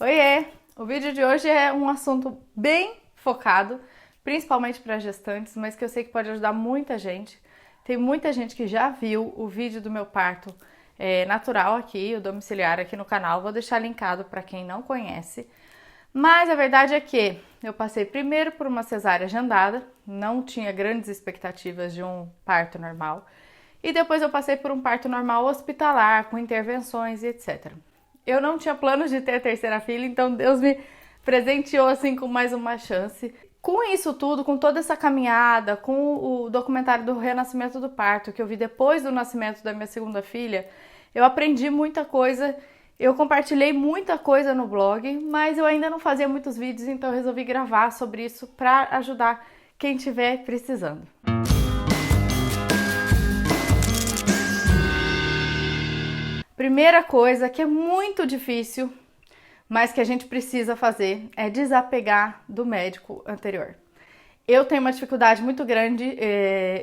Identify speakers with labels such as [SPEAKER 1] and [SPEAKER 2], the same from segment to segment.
[SPEAKER 1] Oiê! O vídeo de hoje é um assunto bem focado, principalmente para gestantes, mas que eu sei que pode ajudar muita gente. Tem muita gente que já viu o vídeo do meu parto natural aqui, o domiciliar aqui no canal. Vou deixar linkado para quem não conhece. Mas a verdade é que eu passei primeiro por uma cesárea agendada, não tinha grandes expectativas de um parto normal. E depois eu passei por um parto normal hospitalar, com intervenções e etc. Eu não tinha planos de ter a terceira filha, então Deus me presenteou assim com mais uma chance. Com isso tudo, com toda essa caminhada, com o documentário do renascimento do parto que eu vi depois do nascimento da minha segunda filha, eu aprendi muita coisa, eu compartilhei muita coisa no blog, mas eu ainda não fazia muitos vídeos, então eu resolvi gravar sobre isso para ajudar quem estiver precisando. Primeira coisa que é muito difícil, mas que a gente precisa fazer, é desapegar do médico anterior. Eu tenho uma dificuldade muito grande,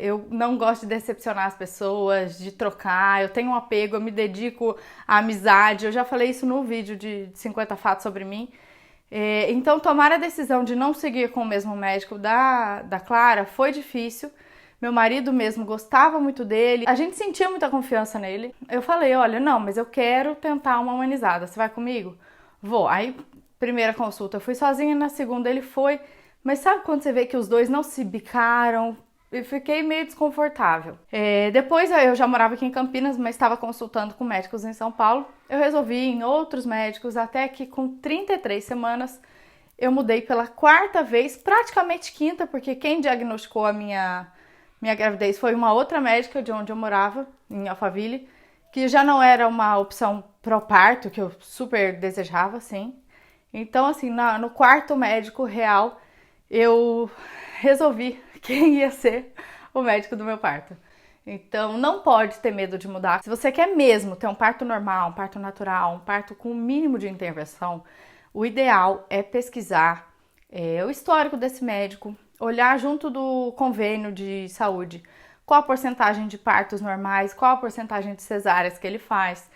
[SPEAKER 1] eu não gosto de decepcionar as pessoas, de trocar, eu tenho um apego, eu me dedico à amizade, eu já falei isso no vídeo de 50 fatos sobre mim. Então tomar a decisão de não seguir com o mesmo médico da Clara foi difícil. Meu marido mesmo gostava muito dele, a gente sentia muita confiança nele. Eu falei, olha, não, mas eu quero tentar uma humanizada, você vai comigo? Vou. Aí, primeira consulta, eu fui sozinha, na segunda ele foi. Mas sabe quando você vê que os dois não se bicaram? Eu fiquei meio desconfortável. Depois eu já morava aqui em Campinas, mas estava consultando com médicos em São Paulo. Eu resolvi ir em outros médicos, até que com 33 semanas eu mudei pela quarta vez, praticamente quinta, porque quem diagnosticou a minha gravidez foi uma outra médica de onde eu morava, em Alphaville, que já não era uma opção pró-parto, que eu super desejava, sim. Então, assim, no quarto médico real, eu resolvi quem ia ser o médico do meu parto. Então, não pode ter medo de mudar. Se você quer mesmo ter um parto normal, um parto natural, um parto com o mínimo de intervenção, o ideal é pesquisar o histórico desse médico, olhar junto do convênio de saúde qual a porcentagem de partos normais, qual a porcentagem de cesáreas que ele faz.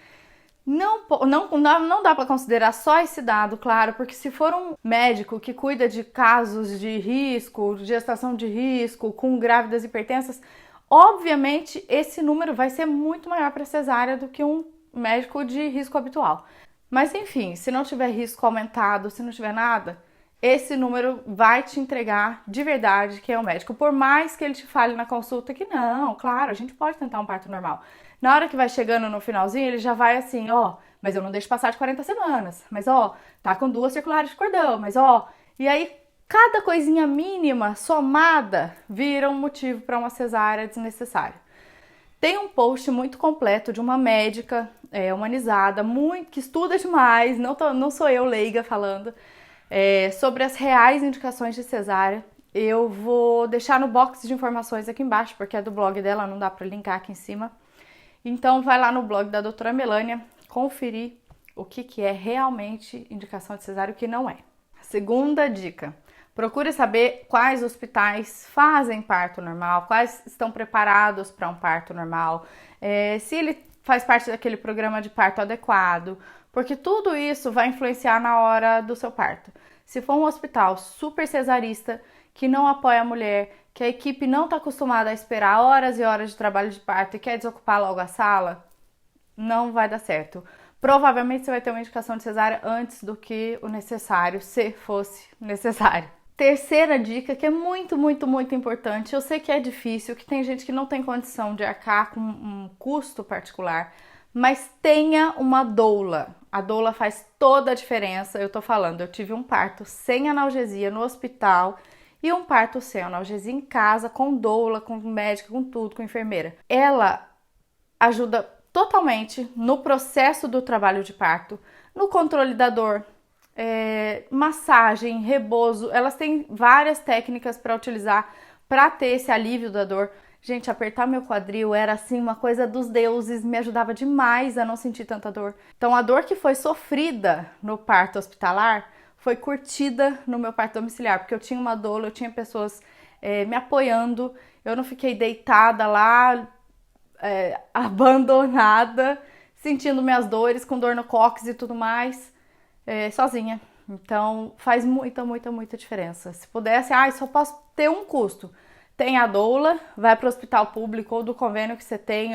[SPEAKER 1] Não dá para considerar só esse dado, claro, porque se for um médico que cuida de casos de risco, gestação de risco, com grávidas hipertensas, obviamente esse número vai ser muito maior para cesárea do que um médico de risco habitual. Mas enfim, se não tiver risco aumentado, se não tiver nada, esse número vai te entregar de verdade quem é o médico. Por mais que ele te fale na consulta que não, claro, a gente pode tentar um parto normal. Na hora que vai chegando no finalzinho, ele já vai assim, ó, mas eu não deixo passar de 40 semanas. Mas ó, tá com 2 circulares de cordão, mas ó. E aí, cada coisinha mínima somada vira um motivo para uma cesárea desnecessária. Tem um post muito completo de uma médica humanizada, que estuda demais, não sou eu leiga falando, sobre as reais indicações de cesárea. Eu vou deixar no box de informações aqui embaixo, porque é do blog dela, não dá para linkar aqui em cima. Então vai lá no blog da doutora Melânia conferir o que é realmente indicação de cesárea e o que não é. Segunda dica, procure saber quais hospitais fazem parto normal, quais estão preparados para um parto normal, se ele faz parte daquele programa de parto adequado, porque tudo isso vai influenciar na hora do seu parto. Se for um hospital super cesarista, que não apoia a mulher, que a equipe não está acostumada a esperar horas e horas de trabalho de parto e quer desocupar logo a sala, não vai dar certo. Provavelmente você vai ter uma indicação de cesárea antes do que o necessário, se fosse necessário. Terceira dica, que é muito, muito, muito importante. Eu sei que é difícil, que tem gente que não tem condição de arcar com um custo particular, mas tenha uma doula. A doula faz toda a diferença. Eu tô falando, eu tive um parto sem analgesia no hospital e um parto sem analgesia em casa, com doula, com médica, com tudo, com enfermeira. Ela ajuda totalmente no processo do trabalho de parto, no controle da dor, massagem, rebozo. Elas têm várias técnicas para utilizar para ter esse alívio da dor. Gente, apertar meu quadril era assim uma coisa dos deuses, me ajudava demais a não sentir tanta dor. Então a dor que foi sofrida no parto hospitalar foi curtida no meu parto domiciliar, porque eu tinha uma doula, eu tinha pessoas me apoiando, eu não fiquei deitada lá, abandonada, sentindo minhas dores, com dor no cóccix e tudo mais. sozinha. Então faz muita, muita, muita diferença. Se pudesse, só posso ter um custo. Tem a doula, vai para o hospital público ou do convênio que você tem,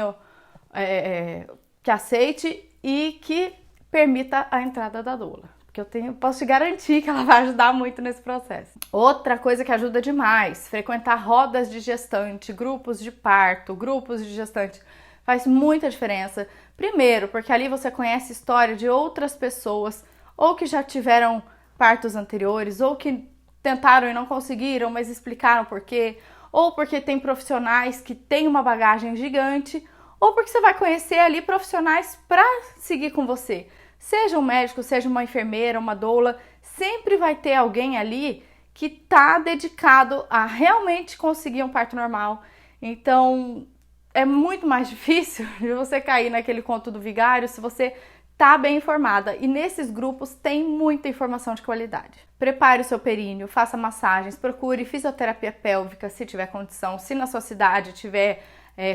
[SPEAKER 1] que aceite e que permita a entrada da doula. Porque posso te garantir que ela vai ajudar muito nesse processo. Outra coisa que ajuda demais, frequentar rodas de gestante, grupos de parto, grupos de gestante, faz muita diferença. Primeiro, porque ali você conhece a história de outras pessoas, ou que já tiveram partos anteriores, ou que tentaram e não conseguiram, mas explicaram por quê, ou porque tem profissionais que têm uma bagagem gigante, ou porque você vai conhecer ali profissionais para seguir com você. Seja um médico, seja uma enfermeira, uma doula, sempre vai ter alguém ali que está dedicado a realmente conseguir um parto normal. Então, é muito mais difícil de você cair naquele conto do vigário se você tá bem informada. E nesses grupos tem muita informação de qualidade. Prepare o seu períneo, faça massagens, procure fisioterapia pélvica se tiver condição. Se na sua cidade tiver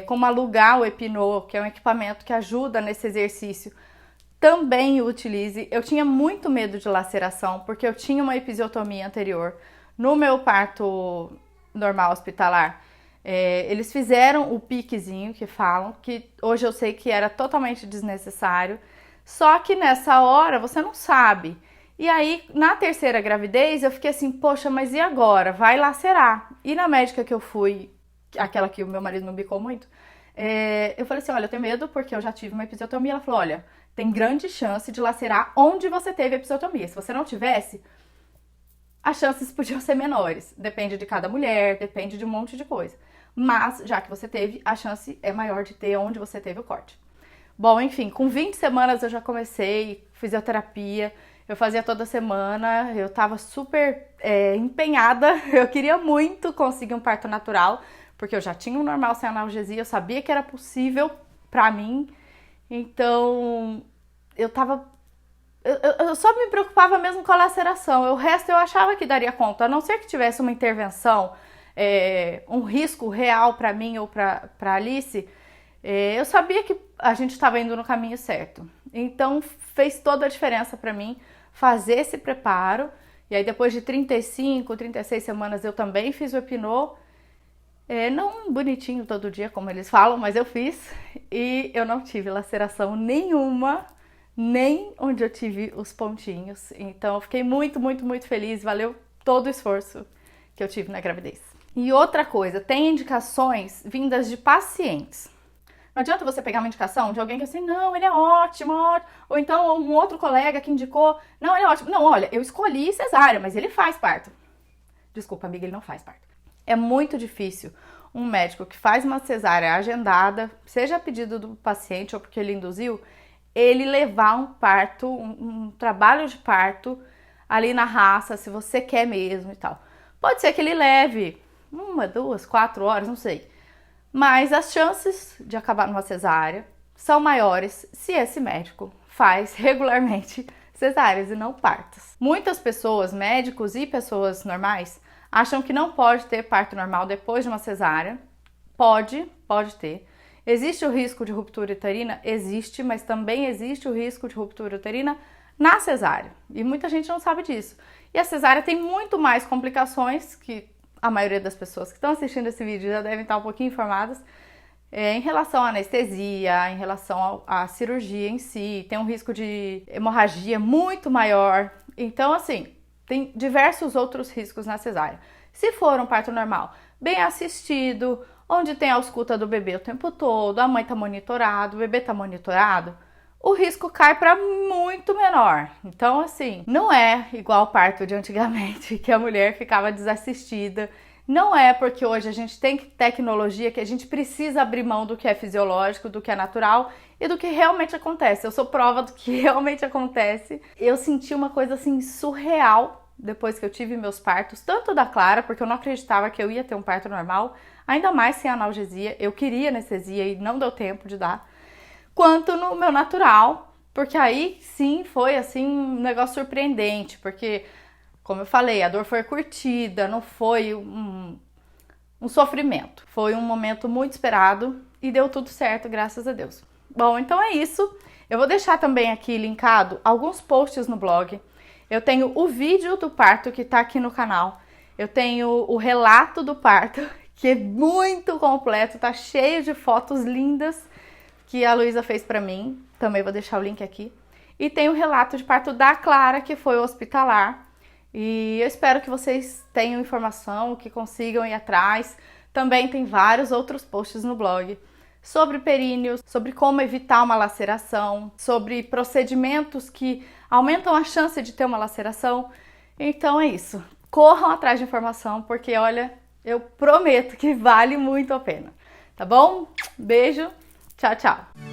[SPEAKER 1] como alugar o Epinô, que é um equipamento que ajuda nesse exercício, também utilize. Eu tinha muito medo de laceração, porque eu tinha uma episiotomia anterior. No meu parto normal hospitalar, eles fizeram o piquezinho que falam, que hoje eu sei que era totalmente desnecessário, só que nessa hora você não sabe. E aí, na terceira gravidez, eu fiquei assim, poxa, mas e agora? Vai lacerar. E na médica que eu fui, aquela que o meu marido não bicou muito, eu falei assim, olha, eu tenho medo porque eu já tive uma episiotomia. Ela falou, olha, tem grande chance de lacerar onde você teve a episiotomia. Se você não tivesse, as chances podiam ser menores. Depende de cada mulher, depende de um monte de coisa. Mas, já que você teve, a chance é maior de ter onde você teve o corte. Bom, enfim, com 20 semanas eu já comecei fisioterapia. Eu fazia toda semana, eu tava super empenhada. Eu queria muito conseguir um parto natural, porque eu já tinha um normal sem analgesia, eu sabia que era possível pra mim. Então, eu só me preocupava mesmo com a laceração. O resto eu achava que daria conta, a não ser que tivesse uma intervenção, um risco real para mim ou para Alice. Eu sabia que a gente estava indo no caminho certo. Então, fez toda a diferença para mim fazer esse preparo. E aí, depois de 35, 36 semanas, eu também fiz o Epinô. Não bonitinho todo dia, como eles falam, mas eu fiz. E eu não tive laceração nenhuma, nem onde eu tive os pontinhos. Então, eu fiquei muito, muito, muito feliz. Valeu todo o esforço que eu tive na gravidez. E outra coisa, tem indicações vindas de pacientes. Não adianta você pegar uma indicação de alguém que assim, não, ele é ótimo, ótimo. Ou então um outro colega que indicou, não, ele é ótimo. Não, olha, eu escolhi cesárea, mas ele faz parto. Desculpa, amiga, ele não faz parto. É muito difícil um médico que faz uma cesárea agendada, seja a pedido do paciente ou porque ele induziu, ele levar um parto, um trabalho de parto ali na raça, se você quer mesmo e tal. Pode ser que ele leve 1, 2, 4 horas, não sei. Mas as chances de acabar numa cesárea são maiores se esse médico faz regularmente cesáreas e não partos. Muitas pessoas, médicos e pessoas normais, acham que não pode ter parto normal depois de uma cesárea. Pode ter. Existe o risco de ruptura uterina? Existe, mas também existe o risco de ruptura uterina na cesárea. E muita gente não sabe disso. E a cesárea tem muito mais complicações que a maioria das pessoas que estão assistindo esse vídeo já devem estar um pouquinho informadas em relação à anestesia, em relação à cirurgia em si, tem um risco de hemorragia muito maior. Então, assim, tem diversos outros riscos na cesárea. Se for um parto normal, bem assistido, onde tem a ausculta do bebê o tempo todo, a mãe está monitorada, o bebê está monitorado, o risco cai para muito menor. Então, assim, não é igual ao parto de antigamente, que a mulher ficava desassistida. Não é porque hoje a gente tem tecnologia que a gente precisa abrir mão do que é fisiológico, do que é natural e do que realmente acontece. Eu sou prova do que realmente acontece. Eu senti uma coisa assim surreal depois que eu tive meus partos, tanto da Clara, porque eu não acreditava que eu ia ter um parto normal, ainda mais sem analgesia. Eu queria anestesia e não deu tempo de dar. Quanto no meu natural, porque aí sim foi assim um negócio surpreendente, porque, como eu falei, a dor foi curtida, não foi um sofrimento. Foi um momento muito esperado e deu tudo certo, graças a Deus. Bom, então é isso. Eu vou deixar também aqui linkado alguns posts no blog Eu tenho o vídeo do parto que tá aqui no canal. Eu tenho o relato do parto, que é muito completo, tá cheio de fotos lindas que a Luísa fez pra mim. Também vou deixar o link aqui. E tem o relato de parto da Clara, que foi hospitalar. E eu espero que vocês tenham informação, que consigam ir atrás. Também tem vários outros posts no blog sobre períneos, sobre como evitar uma laceração, sobre procedimentos que aumentam a chance de ter uma laceração. Então é isso. Corram atrás de informação, porque olha, eu prometo que vale muito a pena. Tá bom? Beijo, tchau, tchau!